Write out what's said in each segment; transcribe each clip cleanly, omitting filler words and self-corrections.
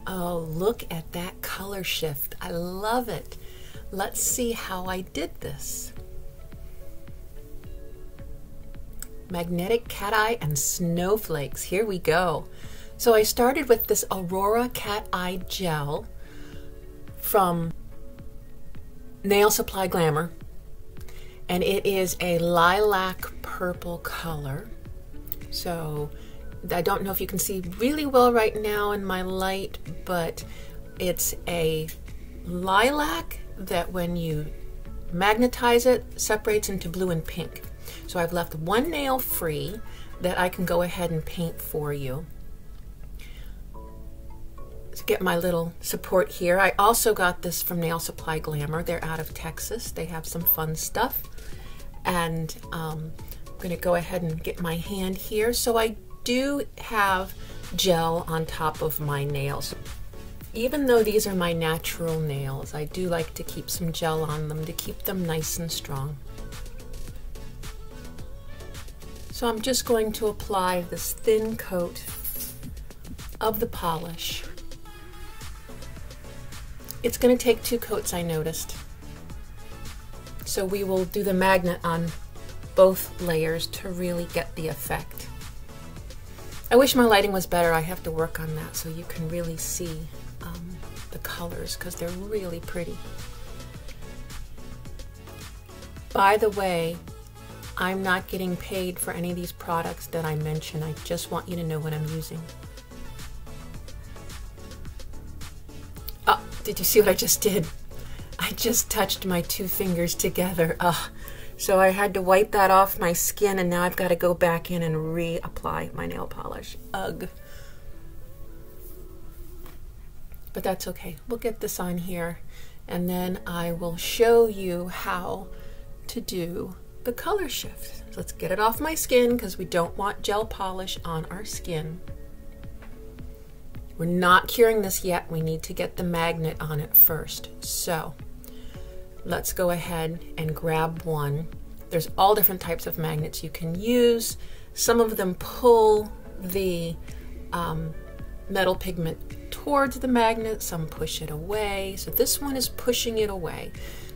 Oh, look at that color shift. I love it. Let's see how I did this. Magnetic cat eye and snowflakes. Here we go. So I started with this Aurora cat eye gel from Nail Supply Glamour, and it is a lilac purple color. So I don't know if you can see really well right now in my light, but it's a lilac that when you magnetize it separates into blue and pink. So I've left one nail free that I can go ahead and paint for you. To get my little support here. I also got this from Nail Supply Glamour. They're out of Texas. They have some fun stuff. And I'm going to go ahead and get my hand here. So I do have gel on top of my nails. Even though these are my natural nails, I do like to keep some gel on them to keep them nice and strong. So I'm just going to apply this thin coat of the polish. It's going to take 2 coats, I noticed. So we will do the magnet on both layers to really get the effect. I wish my lighting was better. I have to work on that so you can really see the colors because they're really pretty. By the way, I'm not getting paid for any of these products that I mention. I just want you to know what I'm using. Oh, did you see what I just did? I just touched my 2 fingers together. So I had to wipe that off my skin, and now I've got to go back in and reapply my nail polish. Ugh. But that's okay. We'll get this on here, and then I will show you how to do the color shift. So let's get it off my skin because we don't want gel polish on our skin. We're not curing this yet. We need to get the magnet on it first. So let's go ahead and grab one. There's all different types of magnets you can use. Some of them pull the metal pigment towards the magnet, some push it away. So this one is pushing it away.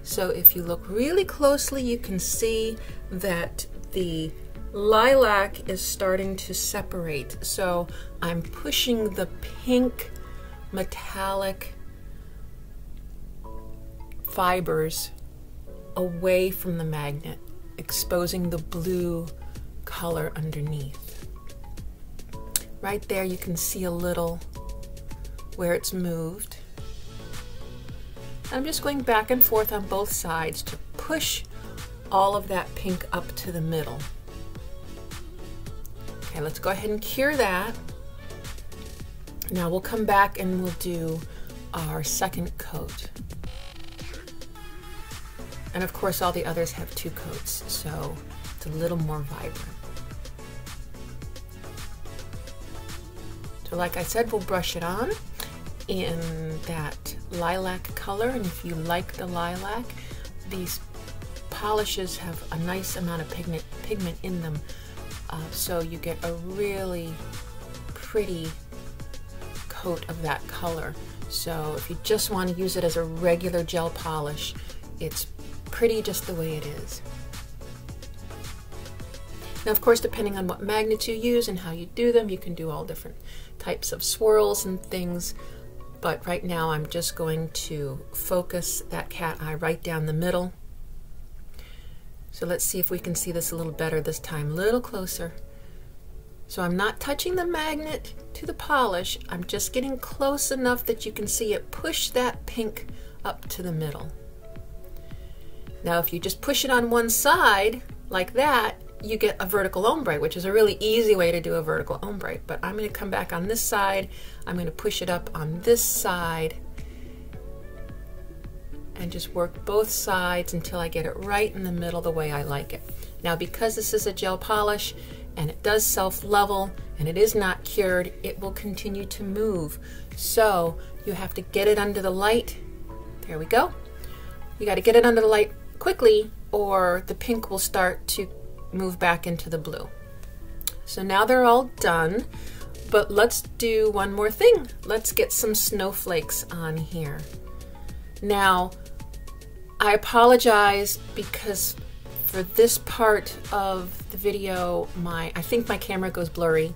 So if you look really closely, you can see that the lilac is starting to separate. So I'm pushing the pink metallic fibers away from the magnet, exposing the blue color underneath. Right there you can see a little where it's moved. I'm just going back and forth on both sides to push all of that pink up to the middle. Okay, let's go ahead and cure that. Now we'll come back and we'll do our second coat. And of course all the others have 2 coats, so it's a little more vibrant. So like I said, we'll brush it on in that lilac color, and if you like the lilac, these polishes have a nice amount of pigment in them, so you get a really pretty coat of that color. So if you just want to use it as a regular gel polish, it's pretty just the way it is. Now of course, depending on what magnets you use and how you do them, you can do all different types of swirls and things. But right now I'm just going to focus that cat eye right down the middle. So let's see if we can see this a little better this time, a little closer. So I'm not touching the magnet to the polish, I'm just getting close enough that you can see it push that pink up to the middle. Now if you just push it on one side like that, you get a vertical ombre, which is a really easy way to do a vertical ombre. But I'm going to come back on this side, I'm going to push it up on this side and just work both sides until I get it right in the middle the way I like it. Now because this is a gel polish and it does self-level and it is not cured, it will continue to move. So you have to get it under the light. There we go. You got to get it under the light quickly or the pink will start to move back into the blue. So now they're all done. But let's do one more thing. Let's get some snowflakes on here. Now, I apologize because for this part of the video, I think my camera goes blurry,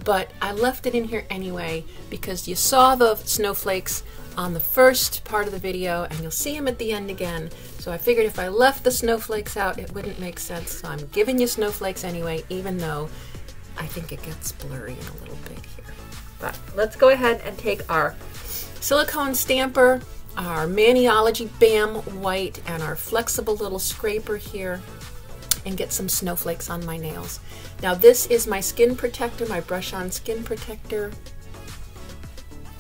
but I left it in here anyway because you saw the snowflakes on the first part of the video and you'll see them at the end again. So I figured if I left the snowflakes out, it wouldn't make sense. So I'm giving you snowflakes anyway, even though I think it gets blurry in a little bit here. But let's go ahead and take our silicone stamper, our Maniology BAM white, and our flexible little scraper here and get some snowflakes on my nails. Now this is my skin protector, my brush-on skin protector.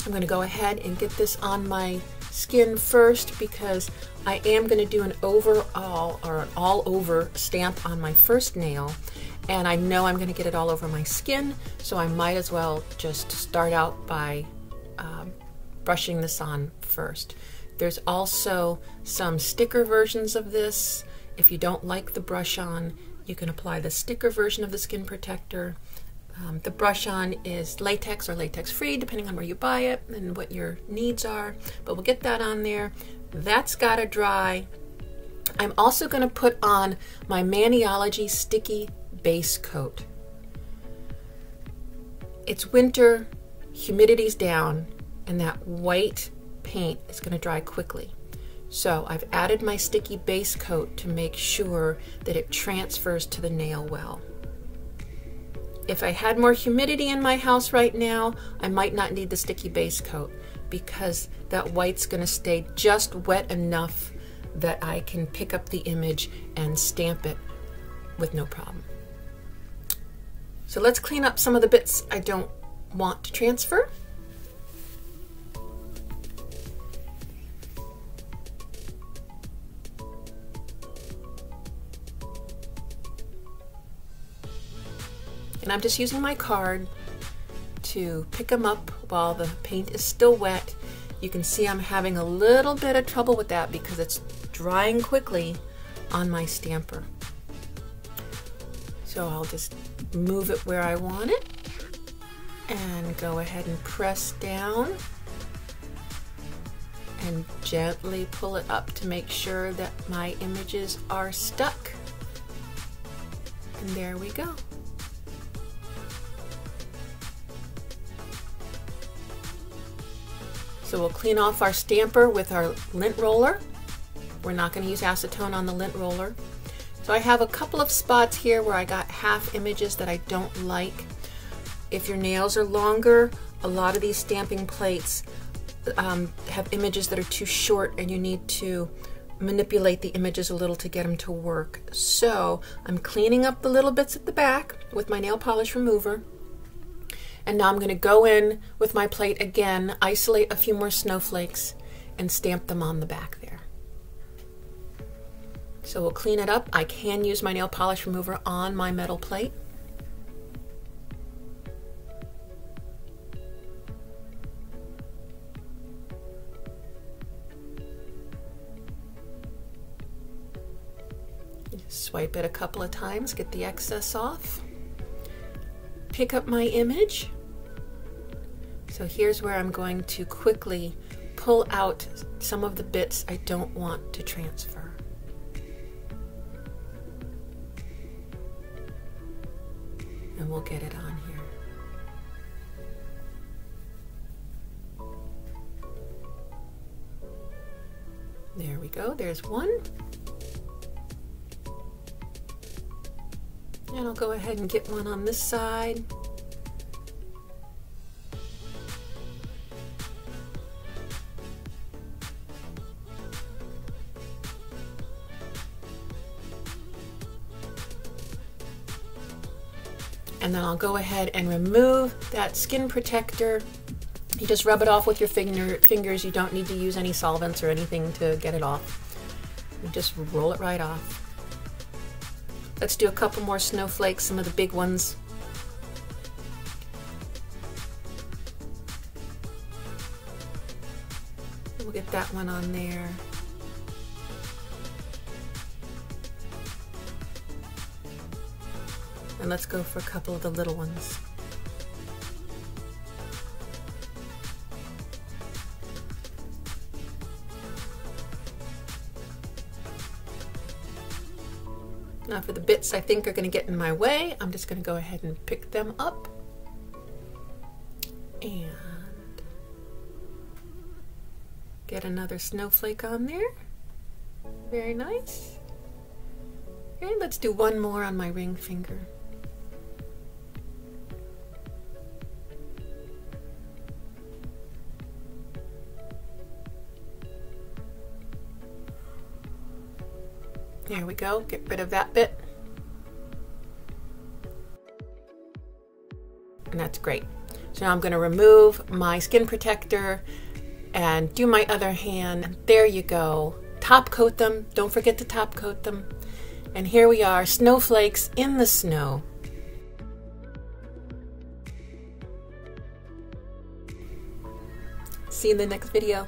I'm going to go ahead and get this on my skin first because I am going to do an overall or an all-over stamp on my first nail, and I know I'm going to get it all over my skin, so I might as well just start out by brushing this on first. There's also some sticker versions of this. If you don't like the brush on, you can apply the sticker version of the skin protector. The brush on is latex or latex free, depending on where you buy it and what your needs are, but we'll get that on there. That's got to dry. I'm also going to put on my Maniology sticky base coat. It's winter, humidity's down, and that white paint is going to dry quickly. So I've added my sticky base coat to make sure that it transfers to the nail well. If I had more humidity in my house right now, I might not need the sticky base coat because that white's going to stay just wet enough that I can pick up the image and stamp it with no problem. So let's clean up some of the bits I don't want to transfer. And I'm just using my card to pick them up while the paint is still wet. You can see I'm having a little bit of trouble with that because it's drying quickly on my stamper. So I'll just move it where I want it and go ahead and press down and gently pull it up to make sure that my images are stuck. And there we go. So we'll clean off our stamper with our lint roller. We're not going to use acetone on the lint roller. So I have a couple of spots here where I got half images that I don't like. If your nails are longer, a lot of these stamping plates have images that are too short and you need to manipulate the images a little to get them to work. So I'm cleaning up the little bits at the back with my nail polish remover. And now I'm going to go in with my plate again, isolate a few more snowflakes, and stamp them on the back there. So we'll clean it up. I can use my nail polish remover on my metal plate. Just swipe it a couple of times, get the excess off. Pick up my image. So here's where I'm going to quickly pull out some of the bits I don't want to transfer. And we'll get it on here. There we go, there's one. And I'll go ahead and get one on this side. And then I'll go ahead and remove that skin protector. You just rub it off with your fingers. You don't need to use any solvents or anything to get it off. You just roll it right off. Let's do a couple more snowflakes, some of the big ones. We'll get that one on there. And let's go for a couple of the little ones. Now for the bits I think are going to get in my way, I'm just going to go ahead and pick them up. And get another snowflake on there. Very nice. Okay, let's do one more on my ring finger. There we go, get rid of that bit. And that's great. So now I'm going to remove my skin protector and do my other hand. There you go. Top coat them. Don't forget to top coat them. And here we are, snowflakes in the snow. See you in the next video.